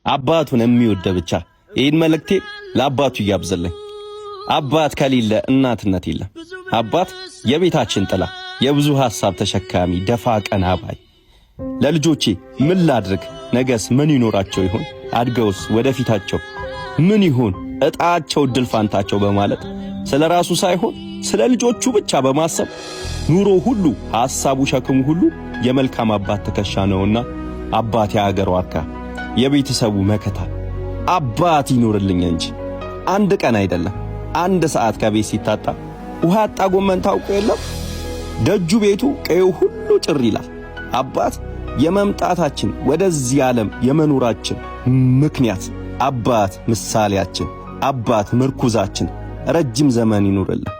አባቱን የሚወድ ብቻ ይህን መልእክቴ ለአባቱ እያብዘለኝ። አባት ከሌለ እናትነት የለም። አባት የቤታችን ጥላ፣ የብዙ ሐሳብ ተሸካሚ፣ ደፋ ቀና ባይ። ለልጆቼ ምን ላድርግ? ነገስ ምን ይኖራቸው ይሆን? አድገውስ ወደፊታቸው ምን ይሆን እጣቸው ድል ፋንታቸው በማለት ስለራሱ ሳይሆን ስለ ልጆቹ ብቻ በማሰብ ኑሮ ሁሉ ሐሳቡ ሸክሙ ሁሉ የመልካም አባት ትከሻ ነውና አባት የአገር ዋርካ የቤተሰቡ መከታ አባት ይኖርልኝ እንጂ አንድ ቀን አይደለም አንድ ሰዓት ከቤት ሲታጣ ውሃ አጣ ጎመን ታውቆ የለም ደጁ ቤቱ ቀየው ሁሉ ጭር ይላል። አባት የመምጣታችን ወደዚህ ዓለም የመኖራችን ምክንያት፣ አባት ምሳሌያችን፣ አባት ምርኩዛችን ረጅም ዘመን ይኑርልን።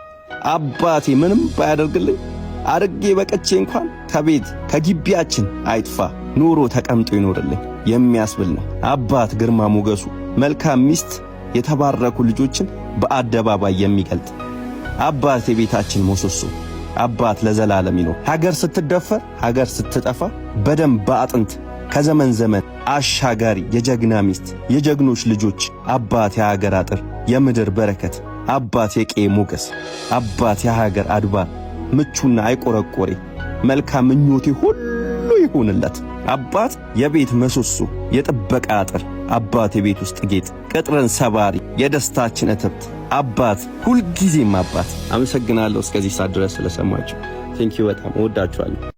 አባቴ ምንም ባያደርግልኝ አድርጌ በቀቼ እንኳን ከቤት ከግቢያችን አይጥፋ ኑሮ ተቀምጦ ይኖርልኝ የሚያስብል ነው። አባት ግርማ ሞገሱ መልካም ሚስት የተባረኩ ልጆችን በአደባባይ የሚገልጥ አባት የቤታችን ምሰሶ አባት ለዘላለም ይኖር። ሀገር ስትደፈር ሀገር ስትጠፋ በደም በአጥንት ከዘመን ዘመን አሻጋሪ የጀግና ሚስት የጀግኖች ልጆች አባት የሀገር አጥር የምድር በረከት አባት የቄ ሞገስ አባት የሀገር አድባር ምቹና አይቆረቆሬ መልካም ምኞቴ ሁሉ ይሁንለት። አባት የቤት ምሰሶ የጥበቃ አጥር አባት የቤት ውስጥ ጌጥ ቅጥርን ሰባሪ የደስታችን እትብት አባት ሁልጊዜም አባት። አመሰግናለሁ እስከዚህ ሰዓት ድረስ ስለሰማችሁ። ቴንኪው በጣም እወዳችኋለሁ።